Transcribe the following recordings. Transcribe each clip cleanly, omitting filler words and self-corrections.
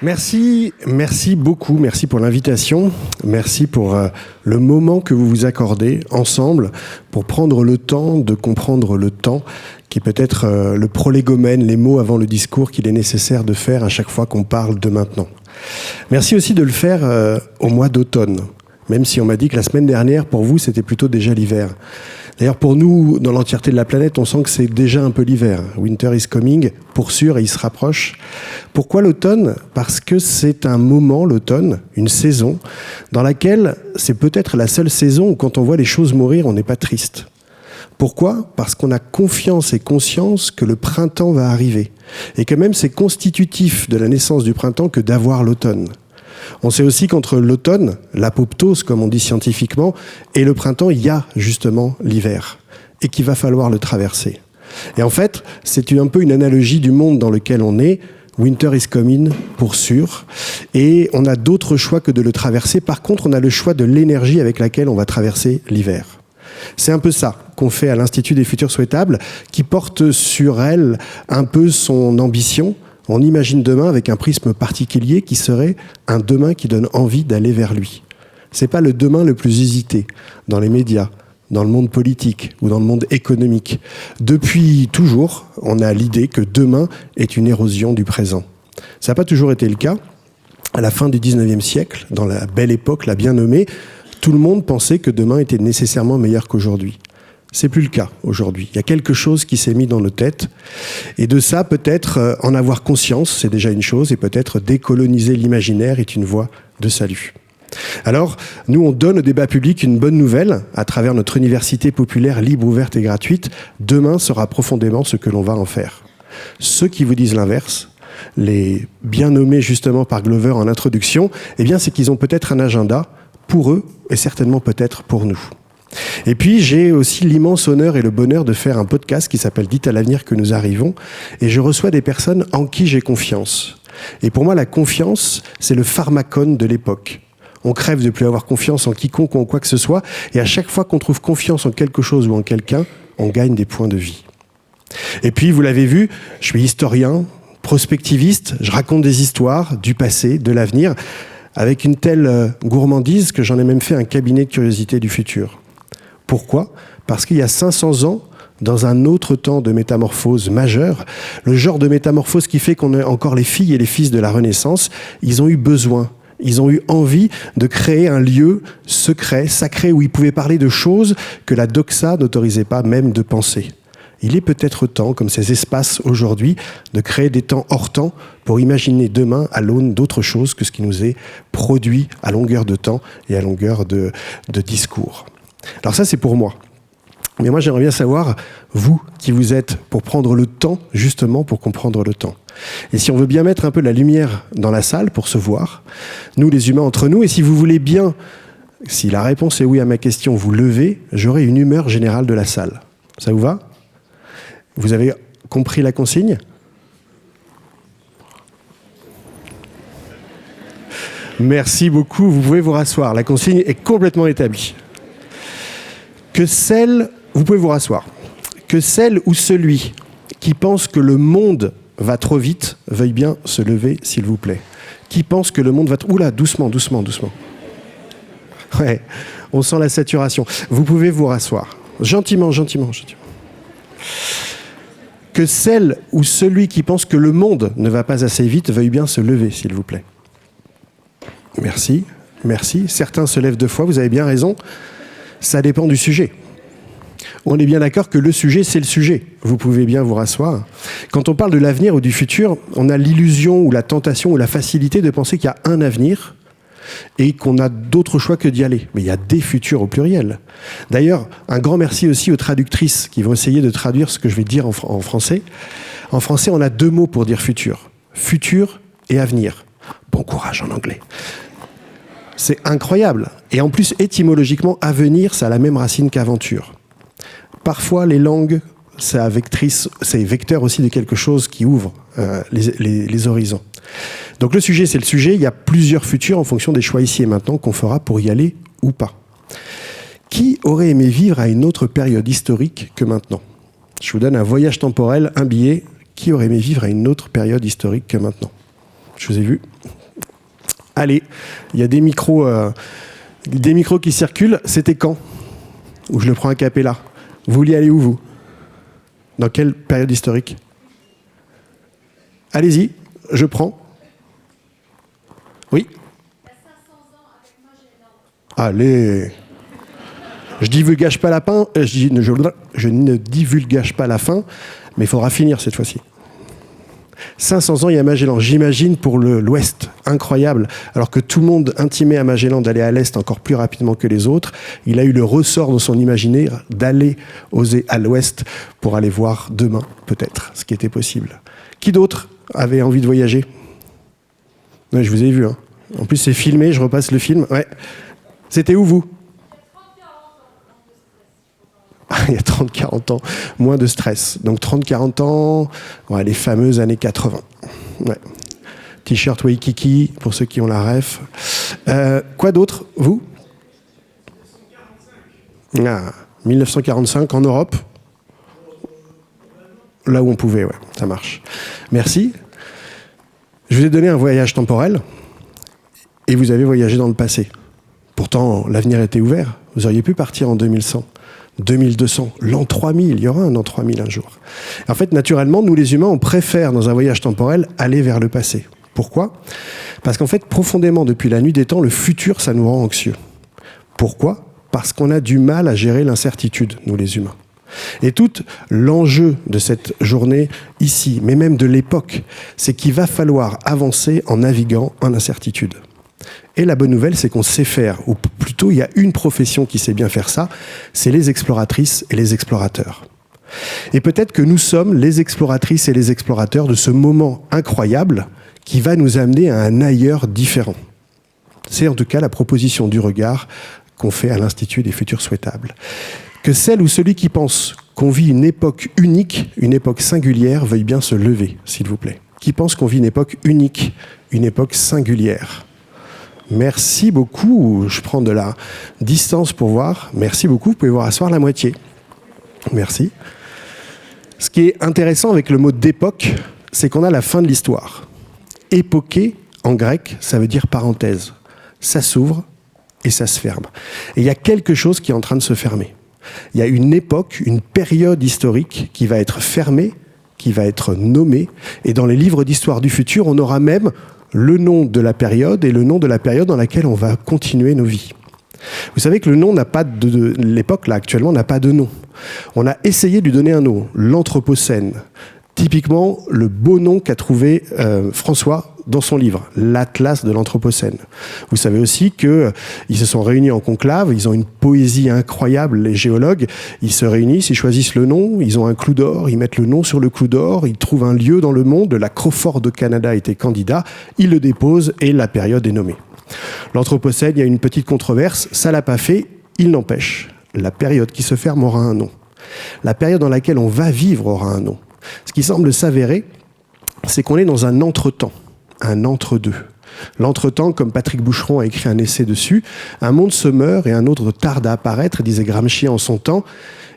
Merci beaucoup, merci pour l'invitation, merci pour le moment que vous vous accordez ensemble pour prendre le temps de comprendre le temps, qui est peut-être le prolégomène, les mots avant le discours qu'il est nécessaire de faire à chaque fois qu'on parle de maintenant. Merci aussi de le faire au mois d'automne, même si on m'a dit que la semaine dernière, pour vous, c'était plutôt déjà l'hiver. D'ailleurs, pour nous, dans l'entièreté de la planète, on sent que c'est déjà un peu l'hiver. Winter is coming, pour sûr, et il se rapproche. Pourquoi l'automne ? Parce que c'est un moment, l'automne, une saison, dans laquelle c'est peut-être la seule saison où quand on voit les choses mourir, on n'est pas triste. Pourquoi ? Parce qu'on a confiance et conscience que le printemps va arriver. Et que même c'est constitutif de la naissance du printemps que d'avoir l'automne. On sait aussi qu'entre l'automne, l'apoptose, comme on dit scientifiquement, et le printemps, il y a justement l'hiver, et qu'il va falloir le traverser. Et en fait, c'est un peu une analogie du monde dans lequel on est. Winter is coming, pour sûr. Et on a d'autres choix que de le traverser. Par contre, on a le choix de l'énergie avec laquelle on va traverser l'hiver. C'est un peu ça qu'on fait à l'Institut des Futurs Souhaitables, qui porte sur elle un peu son ambition. On imagine demain avec un prisme particulier qui serait un demain qui donne envie d'aller vers lui. C'est pas le demain le plus hésité dans les médias, dans le monde politique ou dans le monde économique. Depuis toujours, on a l'idée que demain est une érosion du présent. Ça n'a pas toujours été le cas. À la fin du 19e siècle, dans la belle époque, la bien nommée, tout le monde pensait que demain était nécessairement meilleur qu'aujourd'hui. C'est plus le cas aujourd'hui. Il y a quelque chose qui s'est mis dans nos têtes. Et de ça, peut-être en avoir conscience, c'est déjà une chose, et peut-être décoloniser l'imaginaire est une voie de salut. Alors, nous, on donne au débat public une bonne nouvelle à travers notre université populaire libre, ouverte et gratuite. Demain sera profondément ce que l'on va en faire. Ceux qui vous disent l'inverse, les bien nommés justement par Glover en introduction, eh bien, c'est qu'ils ont peut-être un agenda pour eux et certainement peut-être pour nous. Et puis, j'ai aussi l'immense honneur et le bonheur de faire un podcast qui s'appelle « Dites à l'avenir que nous arrivons » et je reçois des personnes en qui j'ai confiance. Et pour moi, la confiance, c'est le pharmacone de l'époque. On crève de ne plus avoir confiance en quiconque ou en quoi que ce soit et à chaque fois qu'on trouve confiance en quelque chose ou en quelqu'un, on gagne des points de vie. Et puis, vous l'avez vu, je suis historien, prospectiviste, je raconte des histoires du passé, de l'avenir, avec une telle gourmandise que j'en ai même fait un cabinet de curiosité du futur. Pourquoi ? Parce qu'il y a 500 ans, dans un autre temps de métamorphose majeure, le genre de métamorphose qui fait qu'on est encore les filles et les fils de la Renaissance, ils ont eu besoin, ils ont eu envie de créer un lieu secret, sacré, où ils pouvaient parler de choses que la doxa n'autorisait pas même de penser. Il est peut-être temps, comme ces espaces aujourd'hui, de créer des temps hors temps pour imaginer demain à l'aune d'autre chose que ce qui nous est produit à longueur de temps et à longueur de discours. Alors ça, c'est pour moi. Mais moi, j'aimerais bien savoir, vous, qui vous êtes, pour prendre le temps, justement, pour comprendre le temps. Et si on veut bien mettre un peu la lumière dans la salle pour se voir, nous, les humains entre nous, et si vous voulez bien, si la réponse est oui à ma question, vous levez, j'aurai une humeur générale de la salle. Ça vous va ? Vous avez compris la consigne ? Merci beaucoup, vous pouvez vous rasseoir. La consigne est complètement établie. Vous pouvez vous rasseoir. Que celle ou celui qui pense que le monde va trop vite, veuille bien se lever, s'il vous plaît. Qui pense que le monde va trop... Oula, doucement. Ouais, on sent la saturation. Vous pouvez vous rasseoir. Gentiment. Que celle ou celui qui pense que le monde ne va pas assez vite, veuille bien se lever, s'il vous plaît. Merci. Certains se lèvent 2 fois, vous avez bien raison. Ça dépend du sujet. On est bien d'accord que le sujet, c'est le sujet. Vous pouvez bien vous rasseoir. Quand on parle de l'avenir ou du futur, on a l'illusion ou la tentation ou la facilité de penser qu'il y a un avenir et qu'on a d'autres choix que d'y aller. Mais il y a des futurs au pluriel. D'ailleurs, un grand merci aussi aux traductrices qui vont essayer de traduire ce que je vais dire en français. En français, on a 2 mots pour dire futur. Futur et avenir. Bon courage en anglais. C'est incroyable. Et en plus, étymologiquement, avenir, ça a la même racine qu'aventure. Parfois, les langues, c'est vecteur aussi de quelque chose qui ouvre les horizons. Donc le sujet, c'est le sujet. Il y a plusieurs futurs en fonction des choix ici et maintenant qu'on fera pour y aller ou pas. Qui aurait aimé vivre à une autre période historique que maintenant ? Je vous donne un voyage temporel, un billet. Qui aurait aimé vivre à une autre période historique que maintenant ? Je vous ai vu. Allez, il y a des micros qui circulent. C'était quand? Ou je le prends à cappella. Vous vouliez aller où, vous? Dans quelle période historique? Allez-y, je prends. Oui. Il y a 500 ans avec Magellan. Allez. Je divulgage pas la fin. Je ne divulgage pas la fin, mais il faudra finir cette fois-ci. 500 ans, il y a Magellan. J'imagine pour l'Ouest, incroyable. Alors que tout le monde intimait à Magellan d'aller à l'Est encore plus rapidement que les autres, il a eu le ressort dans son imaginaire d'aller oser à l'Ouest pour aller voir demain, peut-être, ce qui était possible. Qui d'autre avait envie de voyager? Ouais, je vous ai vu. Hein. En plus, c'est filmé, je repasse le film. Ouais. C'était où, vous? Il y a 30-40 ans, moins de stress. Donc 30-40 ans, ouais, les fameuses années 80. Ouais. T-shirt Waikiki, pour ceux qui ont la ref. Quoi d'autre, vous? 1945 en Europe. Là où on pouvait, ouais, ça marche. Merci. Je vous ai donné un voyage temporel et vous avez voyagé dans le passé. Pourtant, l'avenir était ouvert. Vous auriez pu partir en 2100. 2200, l'an 3000, il y aura un an 3000 un jour. En fait, naturellement, nous les humains, on préfère, dans un voyage temporel, aller vers le passé. Pourquoi? Parce qu'en fait, profondément, depuis la nuit des temps, le futur, ça nous rend anxieux. Pourquoi? Parce qu'on a du mal à gérer l'incertitude, nous les humains. Et tout l'enjeu de cette journée ici, mais même de l'époque, c'est qu'il va falloir avancer en naviguant en incertitude. Et la bonne nouvelle, c'est qu'on sait faire, ou plutôt il y a une profession qui sait bien faire ça, c'est les exploratrices et les explorateurs. Et peut-être que nous sommes les exploratrices et les explorateurs de ce moment incroyable qui va nous amener à un ailleurs différent. C'est en tout cas la proposition du regard qu'on fait à l'Institut des futurs souhaitables. Que celle ou celui qui pense qu'on vit une époque unique, une époque singulière, veuille bien se lever, s'il vous plaît. Qui pense qu'on vit une époque unique, une époque singulière? Merci beaucoup. Je prends de la distance pour voir. Merci beaucoup. Vous pouvez vous rasseoir la moitié. Merci. Ce qui est intéressant avec le mot d'époque, c'est qu'on a la fin de l'histoire. Époquer, en grec, ça veut dire parenthèse. Ça s'ouvre et ça se ferme. Et il y a quelque chose qui est en train de se fermer. Il y a une époque, une période historique qui va être fermée, qui va être nommée. Et dans les livres d'histoire du futur, on aura même le nom de la période et le nom de la période dans laquelle on va continuer nos vies. Vous savez que le nom n'a pas de l'époque, là, actuellement, n'a pas de nom. On a essayé de lui donner un nom, l'Anthropocène. Typiquement, le beau nom qu'a trouvé François dans son livre, l'Atlas de l'Anthropocène. Vous savez aussi qu'ils se sont réunis en conclave, ils ont une poésie incroyable, les géologues, ils se réunissent, ils choisissent le nom, ils ont un clou d'or, ils mettent le nom sur le clou d'or, ils trouvent un lieu dans le monde, la Crawford de Canada était candidat, ils le déposent et la période est nommée. L'Anthropocène, il y a une petite controverse, ça l'a pas fait, il n'empêche, la période qui se ferme aura un nom. La période dans laquelle on va vivre aura un nom. Ce qui semble s'avérer, c'est qu'on est dans un entre-temps, un entre-deux. L'entretemps, comme Patrick Boucheron a écrit un essai dessus, un monde se meurt et un autre tarde à apparaître, disait Gramsci en son temps.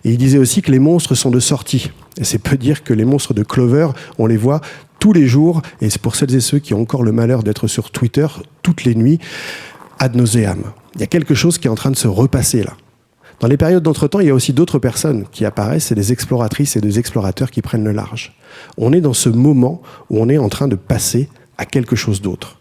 Et il disait aussi que les monstres sont de sortie. Et c'est peu dire que les monstres de Clover, on les voit tous les jours. Et c'est pour celles et ceux qui ont encore le malheur d'être sur Twitter toutes les nuits, ad nauseam. Il y a quelque chose qui est en train de se repasser là. Dans les périodes d'entretemps, il y a aussi d'autres personnes qui apparaissent, c'est des exploratrices et des explorateurs qui prennent le large. On est dans ce moment où on est en train de passer à quelque chose d'autre.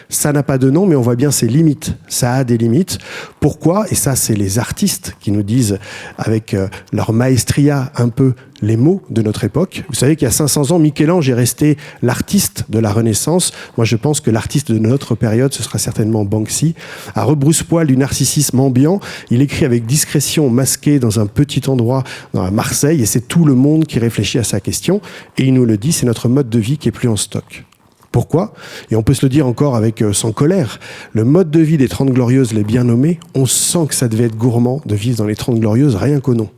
Ça n'a pas de nom, mais on voit bien ses limites. Ça a des limites. Pourquoi? Et ça, c'est les artistes qui nous disent, avec leur maestria, un peu les mots de notre époque. Vous savez qu'il y a 500 ans, Michel-Ange est resté l'artiste de la Renaissance. Moi, je pense que l'artiste de notre période, ce sera certainement Banksy. À rebrousse-poil du narcissisme ambiant, il écrit avec discrétion, masqué dans un petit endroit à Marseille, et c'est tout le monde qui réfléchit à sa question. Et il nous le dit, c'est notre mode de vie qui est plus en stock. Pourquoi? Et on peut se le dire encore avec sans colère. Le mode de vie des 30 Glorieuses l'est bien nommé. On sent que ça devait être gourmand de vivre dans les 30 Glorieuses, rien qu'au nom.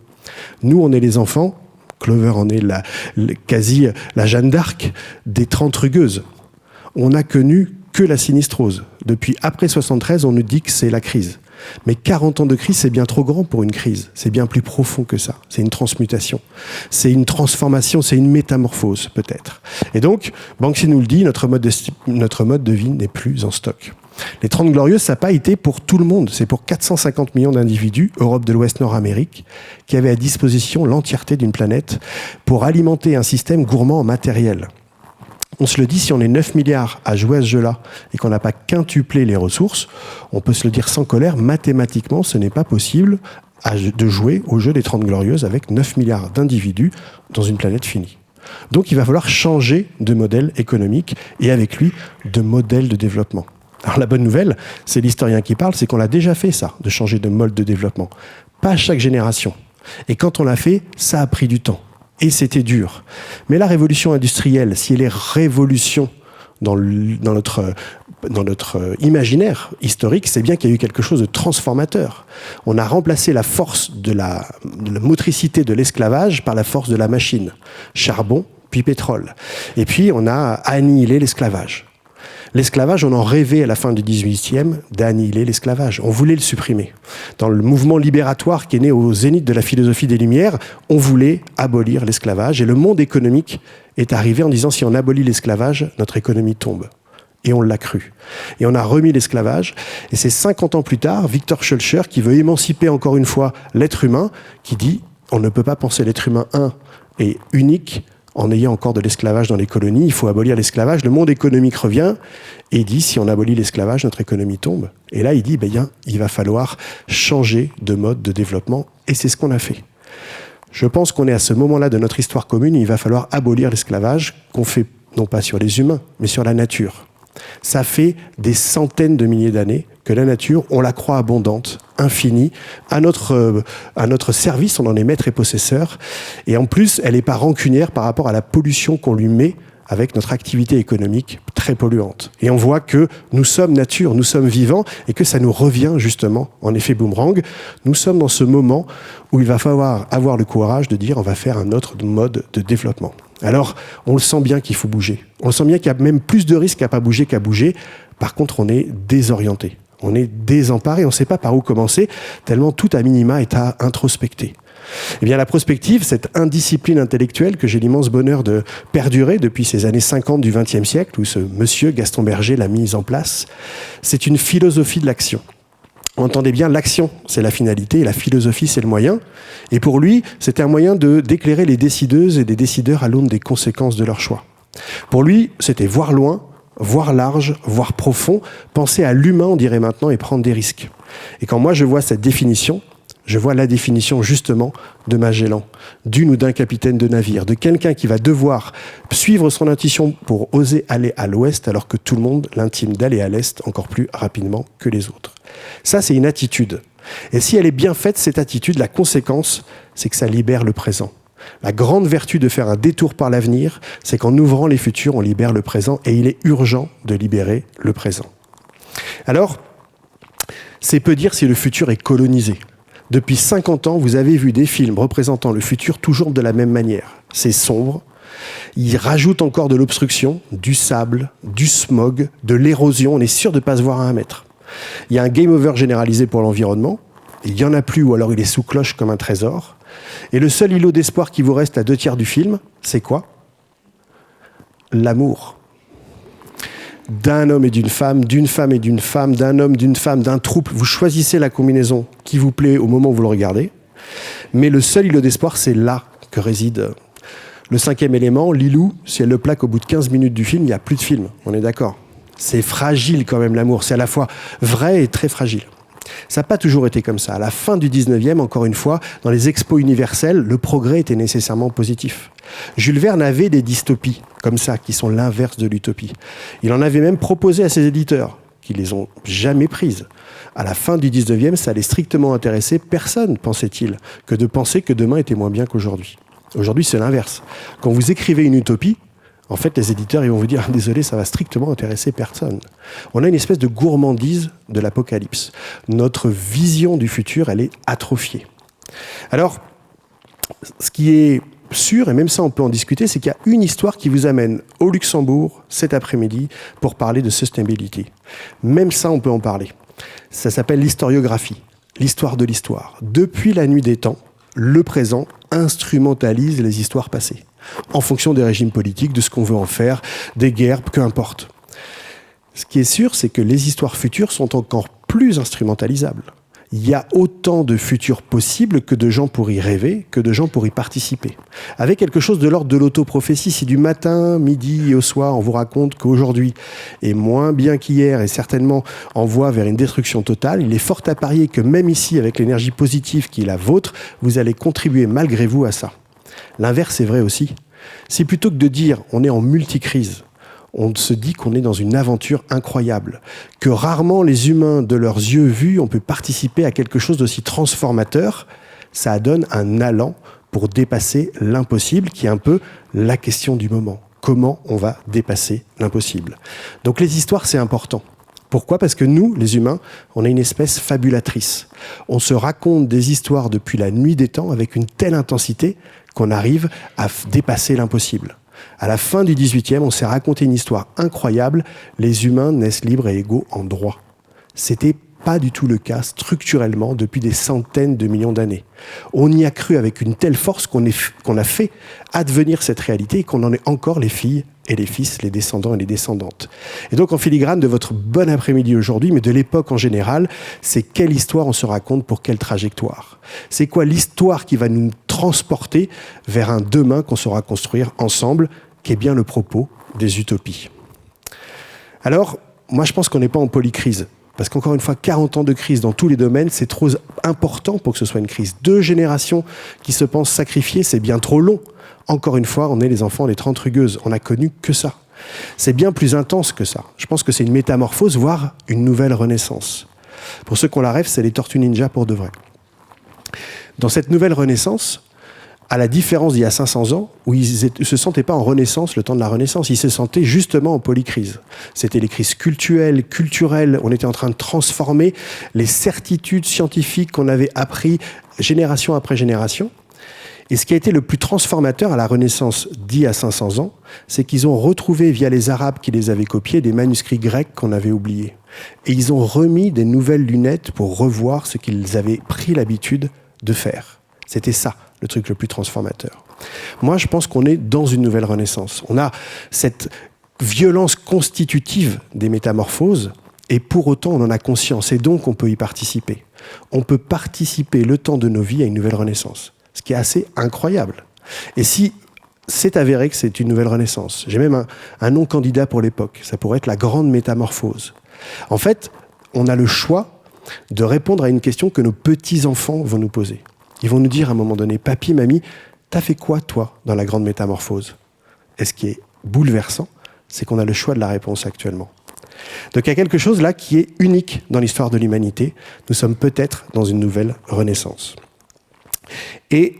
Nous, on est les enfants. Clover en est quasi la Jeanne d'Arc des 30 rugueuses. On n'a connu que la sinistrose. Depuis après 73, on nous dit que c'est la crise. Mais 40 ans de crise, c'est bien trop grand pour une crise. C'est bien plus profond que ça. C'est une transmutation. C'est une transformation, c'est une métamorphose, peut-être. Et donc, Banksy nous le dit, notre mode de vie n'est plus en stock. Les 30 Glorieuses, ça n'a pas été pour tout le monde. C'est pour 450 millions d'individus, Europe de l'Ouest, Nord-Amérique, qui avaient à disposition l'entièreté d'une planète pour alimenter un système gourmand en matériel. On se le dit, si on est 9 milliards à jouer à ce jeu-là et qu'on n'a pas quintuplé les ressources, on peut se le dire sans colère, mathématiquement, ce n'est pas possible de jouer au jeu des 30 Glorieuses avec 9 milliards d'individus dans une planète finie. Donc il va falloir changer de modèle économique et avec lui de modèle de développement. Alors la bonne nouvelle, c'est l'historien qui parle, c'est qu'on l'a déjà fait ça, de changer de mode de développement. Pas à chaque génération. Et quand on l'a fait, ça a pris du temps. Et c'était dur. Mais la révolution industrielle, si elle est révolution dans notre imaginaire historique, c'est bien qu'il y a eu quelque chose de transformateur. On a remplacé la force de la motricité de l'esclavage par la force de la machine. Charbon, puis pétrole. Et puis on a annihilé l'esclavage. L'esclavage, on en rêvait à la fin du XVIIIe d'annihiler l'esclavage. On voulait le supprimer. Dans le mouvement libératoire qui est né au zénith de la philosophie des Lumières, on voulait abolir l'esclavage. Et le monde économique est arrivé en disant si on abolit l'esclavage, notre économie tombe. Et on l'a cru. Et on a remis l'esclavage. Et c'est 50 ans plus tard, Victor Schœlcher, qui veut émanciper encore une fois l'être humain, qui dit on ne peut pas penser l'être humain un et unique en ayant encore de l'esclavage dans les colonies, il faut abolir l'esclavage. Le monde économique revient et dit, si on abolit l'esclavage, notre économie tombe. Et là, il dit, il va falloir changer de mode de développement. Et c'est ce qu'on a fait. Je pense qu'on est à ce moment-là de notre histoire commune, il va falloir abolir l'esclavage qu'on fait, non pas sur les humains, mais sur la nature. Ça fait des centaines de milliers d'années que la nature, on la croit abondante, infinie, à notre service, on en est maître et possesseur. Et en plus, elle n'est pas rancunière par rapport à la pollution qu'on lui met avec notre activité économique très polluante. Et on voit que nous sommes nature, nous sommes vivants, et que ça nous revient justement en effet boomerang. Nous sommes dans ce moment où il va falloir avoir le courage de dire on va faire un autre mode de développement. Alors, on le sent bien qu'il faut bouger. On le sent bien qu'il y a même plus de risques à pas bouger qu'à bouger. Par contre, on est désorienté. On est désemparé. On ne sait pas par où commencer, tellement tout à minima est à introspecter. Eh bien, la prospective, cette indiscipline intellectuelle que j'ai l'immense bonheur de perdurer depuis ces années 50 du XXe siècle, où ce monsieur Gaston Berger l'a mise en place, c'est une philosophie de l'action. Entendez bien, l'action, c'est la finalité, et la philosophie, c'est le moyen. Et pour lui, c'était un moyen d'éclairer les décideuses et les décideurs à l'aune des conséquences de leur choix. Pour lui, c'était voir loin, voir large, voir profond, penser à l'humain, on dirait maintenant, et prendre des risques. Et quand moi, je vois cette définition, je vois la définition justement de Magellan, d'une ou d'un capitaine de navire, de quelqu'un qui va devoir suivre son intuition pour oser aller à l'ouest alors que tout le monde l'intime d'aller à l'est encore plus rapidement que les autres. Ça, c'est une attitude. Et si elle est bien faite, cette attitude, la conséquence, c'est que ça libère le présent. La grande vertu de faire un détour par l'avenir, c'est qu'en ouvrant les futurs, on libère le présent et il est urgent de libérer le présent. Alors, c'est peu dire si le futur est colonisé. Depuis 50 ans, vous avez vu des films représentant le futur toujours de la même manière. C'est sombre. Ils rajoutent encore de l'obstruction, du sable, du smog, de l'érosion. On est sûr de ne pas se voir à 1 mètre. Il y a un game over généralisé pour l'environnement. Il n'y en a plus ou alors il est sous cloche comme un trésor. Et le seul îlot d'espoir qui vous reste à 2/3 du film, c'est quoi ? L'amour. D'un homme et d'une femme et d'une femme, d'un homme, d'une femme, d'un trouble. Vous choisissez la combinaison qui vous plaît au moment où vous le regardez. Mais le seul îlot d'espoir, c'est là que réside le 5e élément. Lilou, si elle le plaque au bout de 15 minutes du film, il n'y a plus de film. On est d'accord ? C'est fragile quand même l'amour. C'est à la fois vrai et très fragile. Ça n'a pas toujours été comme ça. À la fin du 19e, encore une fois, dans les expos universelles, le progrès était nécessairement positif. Jules Verne avait des dystopies, comme ça, qui sont l'inverse de l'utopie. Il en avait même proposé à ses éditeurs, qui les ont jamais prises. À la fin du 19e, ça allait strictement intéresser personne, pensait-il, que de penser que demain était moins bien qu'aujourd'hui. Aujourd'hui, c'est l'inverse. Quand vous écrivez une utopie, en fait, les éditeurs ils vont vous dire « Désolé, ça va strictement intéresser personne ». On a une espèce de gourmandise de l'apocalypse. Notre vision du futur, elle est atrophiée. Alors, ce qui est sûr, et même ça on peut en discuter, c'est qu'il y a une histoire qui vous amène au Luxembourg cet après-midi pour parler de sustainability. Même ça, on peut en parler. Ça s'appelle l'historiographie, l'histoire de l'histoire. Depuis la nuit des temps, le présent instrumentalise les histoires passées, en fonction des régimes politiques, de ce qu'on veut en faire, des guerres, peu importe. Ce qui est sûr, c'est que les histoires futures sont encore plus instrumentalisables. Il y a autant de futurs possibles que de gens pour y rêver, que de gens pour y participer. Avec quelque chose de l'ordre de l'autoprophétie, si du matin, midi et au soir, on vous raconte qu'aujourd'hui est moins bien qu'hier et certainement en voie vers une destruction totale, il est fort à parier que même ici, avec l'énergie positive qui est la vôtre, vous allez contribuer malgré vous à ça. L'inverse est vrai aussi. Si plutôt que de dire on est en multicrise, on se dit qu'on est dans une aventure incroyable, que rarement les humains, de leurs yeux vus, ont pu participer à quelque chose d'aussi transformateur, ça donne un allant pour dépasser l'impossible, qui est un peu la question du moment. Comment on va dépasser l'impossible? Donc les histoires, c'est important. Pourquoi? Parce que nous, les humains, on est une espèce fabulatrice. On se raconte des histoires depuis la nuit des temps avec une telle intensité qu'on arrive à dépasser l'impossible. À la fin du XVIIIe, on s'est raconté une histoire incroyable. Les humains naissent libres et égaux en droit. C'était pas du tout le cas structurellement depuis des centaines de millions d'années. On y a cru avec une telle force qu'on a fait advenir cette réalité et qu'on en est encore les filles et les fils, les descendants et les descendantes. Et donc en filigrane de votre bon après-midi aujourd'hui, mais de l'époque en général, c'est quelle histoire on se raconte pour quelle trajectoire? C'est quoi l'histoire qui va nous transporter vers un demain qu'on saura construire ensemble, qui est bien le propos des utopies. Alors, moi je pense qu'on n'est pas en polycrise. Parce qu'encore une fois, 40 ans de crise dans tous les domaines, c'est trop important pour que ce soit une crise. 2 générations qui se pensent sacrifiées, c'est bien trop long. Encore une fois, on est les enfants des 30 rugueuses. On n'a connu que ça. C'est bien plus intense que ça. Je pense que c'est une métamorphose, voire une nouvelle renaissance. Pour ceux qui ont la rêve, c'est les Tortues Ninja pour de vrai. Dans cette nouvelle renaissance, à la différence d'il y a 500 ans, où ils ne se sentaient pas en renaissance, le temps de la renaissance, ils se sentaient justement en polycrise. C'était les crises culturelles, on était en train de transformer les certitudes scientifiques qu'on avait appris génération après génération. Et ce qui a été le plus transformateur à la Renaissance d'il y a 500 ans, c'est qu'ils ont retrouvé, via les Arabes qui les avaient copiés, des manuscrits grecs qu'on avait oubliés. Et ils ont remis des nouvelles lunettes pour revoir ce qu'ils avaient pris l'habitude de faire. C'était ça, le truc le plus transformateur. Moi, je pense qu'on est dans une nouvelle Renaissance. On a cette violence constitutive des métamorphoses, et pour autant, on en a conscience, et donc on peut y participer. On peut participer le temps de nos vies à une nouvelle Renaissance. Ce qui est assez incroyable. Et si c'est avéré que c'est une nouvelle renaissance, j'ai même un nom candidat pour l'époque, ça pourrait être la grande métamorphose. En fait, on a le choix de répondre à une question que nos petits-enfants vont nous poser. Ils vont nous dire à un moment donné, papy, mamie, t'as fait quoi toi dans la grande métamorphose? Et ce qui est bouleversant, c'est qu'on a le choix de la réponse actuellement. Donc il y a quelque chose là qui est unique dans l'histoire de l'humanité. Nous sommes peut-être dans une nouvelle renaissance. Et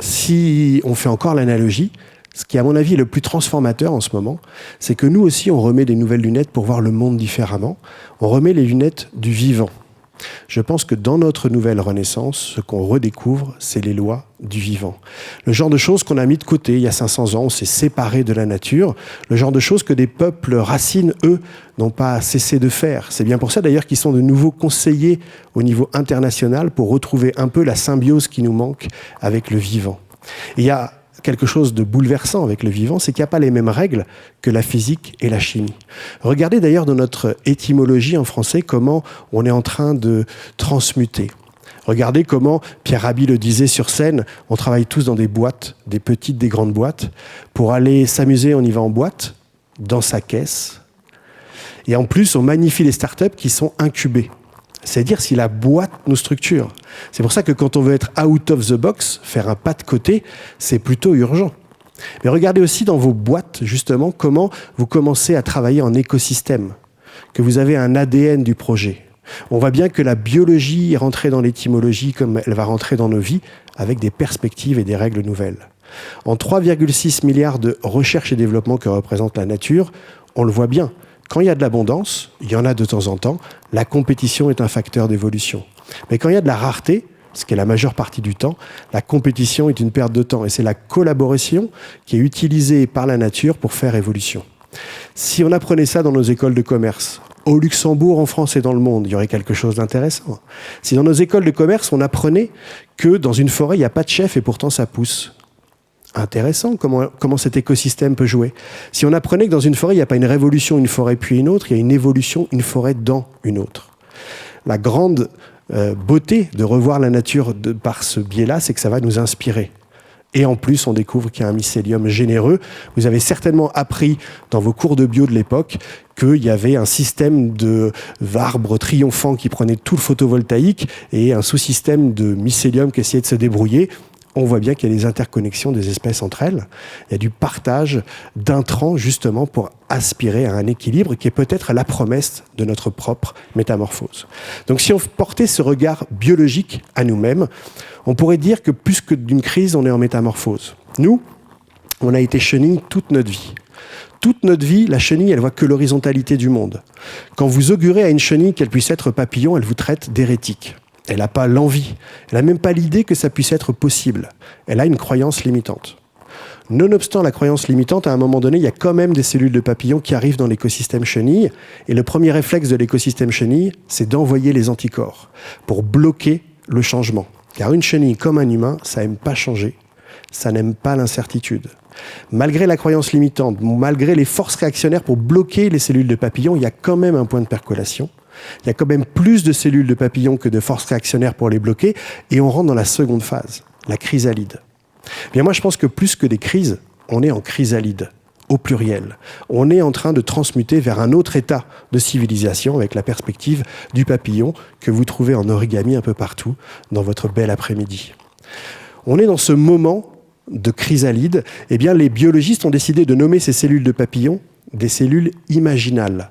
si on fait encore l'analogie, ce qui à mon avis est le plus transformateur en ce moment, c'est que nous aussi on remet des nouvelles lunettes pour voir le monde différemment. On remet les lunettes du vivant. Je pense que dans notre nouvelle renaissance, ce qu'on redécouvre, c'est les lois du vivant. Le genre de choses qu'on a mis de côté il y a 500 ans, on s'est séparé de la nature. Le genre de choses que des peuples racines, eux, n'ont pas cessé de faire. C'est bien pour ça d'ailleurs qu'ils sont de nouveau conseillés au niveau international pour retrouver un peu la symbiose qui nous manque avec le vivant. Et il y a quelque chose de bouleversant avec le vivant, c'est qu'il n'y a pas les mêmes règles que la physique et la chimie. Regardez d'ailleurs dans notre étymologie en français comment on est en train de transmuter. Regardez comment, Pierre Rabhi le disait sur scène, on travaille tous dans des boîtes, des petites, des grandes boîtes. Pour aller s'amuser, on y va en boîte, dans sa caisse. Et en plus, on magnifie les startups qui sont incubées. C'est-à-dire si la boîte nous structure. C'est pour ça que quand on veut être out of the box, faire un pas de côté, c'est plutôt urgent. Mais regardez aussi dans vos boîtes, justement, comment vous commencez à travailler en écosystème, que vous avez un ADN du projet. On voit bien que la biologie est rentrée dans l'étymologie comme elle va rentrer dans nos vies, avec des perspectives et des règles nouvelles. En 3,6 milliards de recherche et développement que représente la nature, on le voit bien. Quand il y a de l'abondance, il y en a de temps en temps, la compétition est un facteur d'évolution. Mais quand il y a de la rareté, ce qui est la majeure partie du temps, la compétition est une perte de temps. Et c'est la collaboration qui est utilisée par la nature pour faire évolution. Si on apprenait ça dans nos écoles de commerce, au Luxembourg, en France et dans le monde, il y aurait quelque chose d'intéressant. Si dans nos écoles de commerce, on apprenait que dans une forêt, il n'y a pas de chef et pourtant ça pousse. Intéressant comment cet écosystème peut jouer. Si on apprenait que dans une forêt, il n'y a pas une révolution, une forêt puis une autre, il y a une évolution, une forêt dans une autre. La grande beauté de revoir la nature par ce biais-là, c'est que ça va nous inspirer. Et en plus, on découvre qu'il y a un mycélium généreux. Vous avez certainement appris dans vos cours de bio de l'époque qu'il y avait un système d'arbres triomphants qui prenait tout le photovoltaïque et un sous-système de mycélium qui essayait de se débrouiller. On voit bien qu'il y a des interconnexions des espèces entre elles. Il y a du partage d'intrants justement pour aspirer à un équilibre qui est peut-être la promesse de notre propre métamorphose. Donc si on portait ce regard biologique à nous-mêmes, on pourrait dire que plus que d'une crise, on est en métamorphose. Nous, on a été chenille toute notre vie. Toute notre vie, la chenille, elle voit que l'horizontalité du monde. Quand vous augurez à une chenille qu'elle puisse être papillon, elle vous traite d'hérétique. Elle n'a pas l'envie, elle n'a même pas l'idée que ça puisse être possible. Elle a une croyance limitante. Nonobstant la croyance limitante, à un moment donné, il y a quand même des cellules de papillons qui arrivent dans l'écosystème chenille. Et le premier réflexe de l'écosystème chenille, c'est d'envoyer les anticorps pour bloquer le changement. Car une chenille, comme un humain, ça n'aime pas changer, ça n'aime pas l'incertitude. Malgré la croyance limitante, malgré les forces réactionnaires pour bloquer les cellules de papillons, il y a quand même un point de percolation. Il y a quand même plus de cellules de papillons que de forces réactionnaires pour les bloquer, et on rentre dans la seconde phase, la chrysalide. Bien, moi, je pense que plus que des crises, on est en chrysalide, au pluriel. On est en train de transmuter vers un autre état de civilisation avec la perspective du papillon que vous trouvez en origami un peu partout dans votre bel après-midi. On est dans ce moment de chrysalide. Eh bien, les biologistes ont décidé de nommer ces cellules de papillons des cellules imaginales.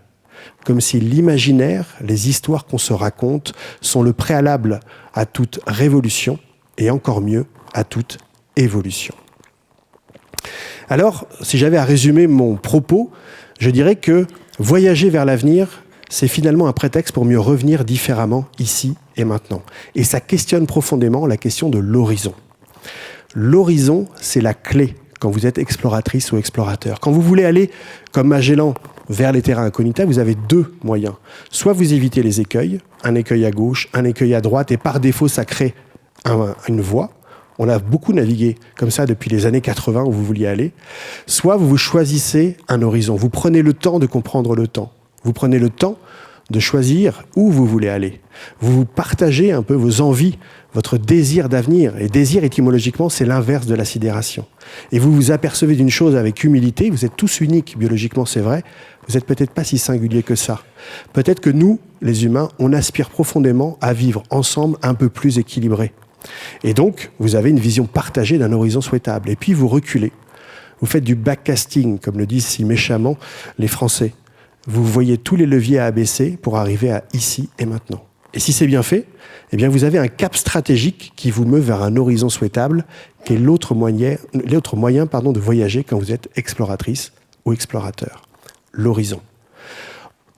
Comme si l'imaginaire, les histoires qu'on se raconte, sont le préalable à toute révolution et encore mieux à toute évolution. Alors, si j'avais à résumer mon propos, je dirais que voyager vers l'avenir, c'est finalement un prétexte pour mieux revenir différemment ici et maintenant. Et ça questionne profondément la question de l'horizon. L'horizon, c'est la clé quand vous êtes exploratrice ou explorateur. Quand vous voulez aller, comme Magellan, vers les terrains incognita, vous avez deux moyens. Soit vous évitez les écueils, un écueil à gauche, un écueil à droite, et par défaut, ça crée une voie. On a beaucoup navigué comme ça depuis les années 80 où vous vouliez aller. Soit vous choisissez un horizon. Vous prenez le temps de comprendre le temps. Vous prenez le temps de choisir où vous voulez aller. Vous partagez un peu vos envies, votre désir d'avenir. Et désir, étymologiquement, c'est l'inverse de la sidération. Et vous vous apercevez d'une chose avec humilité. Vous êtes tous uniques, biologiquement, c'est vrai. Vous n'êtes peut-être pas si singuliers que ça. Peut-être que nous, les humains, on aspire profondément à vivre ensemble un peu plus équilibrés. Et donc, vous avez une vision partagée d'un horizon souhaitable. Et puis, vous reculez. Vous faites du backcasting, comme le disent si méchamment les Français. Vous voyez tous les leviers à abaisser pour arriver à ici et maintenant. Et si c'est bien fait, eh bien, vous avez un cap stratégique qui vous meut vers un horizon souhaitable, qui est l'autre moyen de voyager quand vous êtes exploratrice ou explorateur. L'horizon.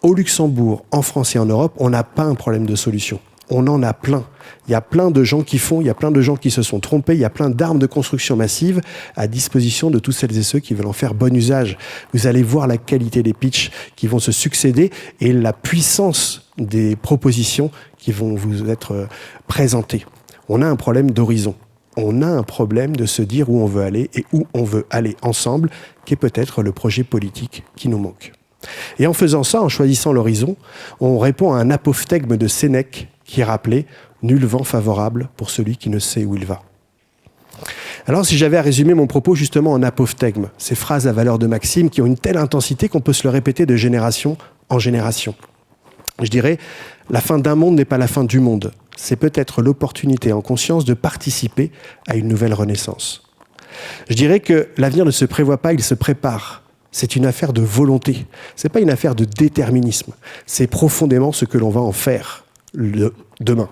Au Luxembourg, en France et en Europe, on n'a pas un problème de solution. On en a plein. Il y a plein de gens qui font, il y a plein de gens qui se sont trompés, il y a plein d'armes de construction massive à disposition de tous celles et ceux qui veulent en faire bon usage. Vous allez voir la qualité des pitchs qui vont se succéder et la puissance des propositions qui vont vous être présentées. On a un problème d'horizon. On a un problème de se dire où on veut aller et où on veut aller ensemble, qui est peut-être le projet politique qui nous manque. Et en faisant ça, en choisissant l'horizon, on répond à un apophthegme de Sénèque qui rappelait « Nul vent favorable pour celui qui ne sait où il va ». Alors, si j'avais à résumer mon propos justement en apophthegme, ces phrases à valeur de maxime qui ont une telle intensité qu'on peut se le répéter de génération en génération. Je dirais, la fin d'un monde n'est pas la fin du monde. C'est peut-être l'opportunité en conscience de participer à une nouvelle renaissance. Je dirais que l'avenir ne se prévoit pas, il se prépare. C'est une affaire de volonté. C'est pas une affaire de déterminisme. C'est profondément ce que l'on va en faire demain.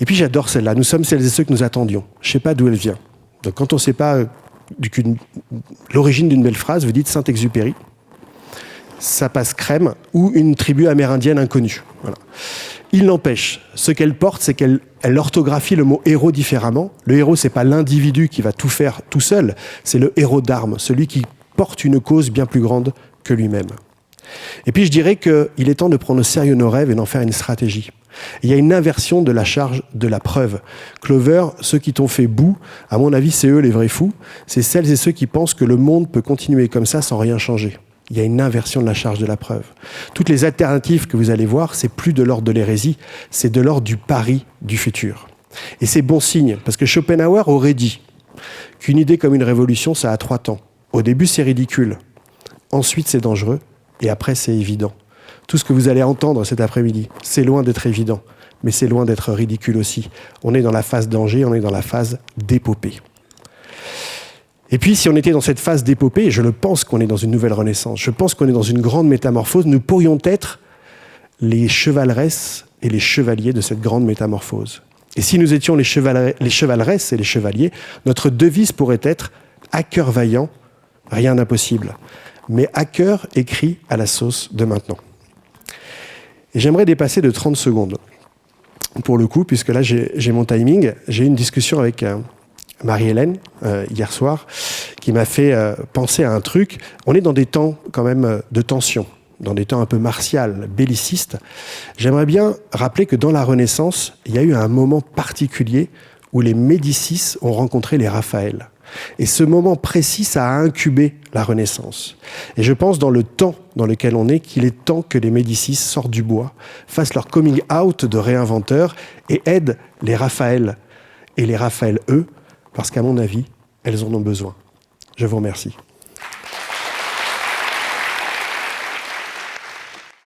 Et puis j'adore celle-là. Nous sommes celles et ceux que nous attendions. Je ne sais pas d'où elle vient. Donc quand on ne sait pas l'origine d'une belle phrase, vous dites Saint-Exupéry, ça passe crème, ou une tribu amérindienne inconnue. Voilà. Il n'empêche, ce qu'elle porte, c'est qu'elle orthographie le mot héros différemment. Le héros, c'est pas l'individu qui va tout faire tout seul, c'est le héros d'armes, celui qui porte une cause bien plus grande que lui-même. Et puis je dirais qu'il est temps de prendre au sérieux nos rêves et d'en faire une stratégie. Il y a une inversion de la charge de la preuve. Clover, ceux qui t'ont fait boue, à mon avis, c'est eux les vrais fous. C'est celles et ceux qui pensent que le monde peut continuer comme ça sans rien changer. Il y a une inversion de la charge de la preuve. Toutes les alternatives que vous allez voir, c'est plus de l'ordre de l'hérésie, c'est de l'ordre du pari du futur. Et c'est bon signe, parce que Schopenhauer aurait dit qu'une idée comme une révolution, ça a 3 temps. Au début, c'est ridicule. Ensuite, c'est dangereux. Et après, c'est évident. Tout ce que vous allez entendre cet après-midi, c'est loin d'être évident, mais c'est loin d'être ridicule aussi. On est dans la phase danger, on est dans la phase d'épopée. Et puis, si on était dans cette phase d'épopée, et je le pense qu'on est dans une nouvelle renaissance, je pense qu'on est dans une grande métamorphose, nous pourrions être les chevaleresses et les chevaliers de cette grande métamorphose. Et si nous étions les chevaleresses et les chevaliers, notre devise pourrait être « à cœur vaillant, rien d'impossible ». Mais à cœur écrit à la sauce de maintenant. Et j'aimerais dépasser de 30 secondes, pour le coup, puisque là j'ai mon timing. J'ai eu une discussion avec Marie-Hélène hier soir, qui m'a fait penser à un truc. On est dans des temps quand même de tension, dans des temps un peu martial, bellicistes. J'aimerais bien rappeler que dans la Renaissance, il y a eu un moment particulier où les Médicis ont rencontré les Raphaël. Et ce moment précis, ça a incubé la Renaissance. Et je pense dans le temps dans lequel on est, qu'il est temps que les Médicis sortent du bois, fassent leur coming out de réinventeurs et aident les Raphaël et les Raphaël, eux, parce qu'à mon avis, elles en ont besoin. Je vous remercie.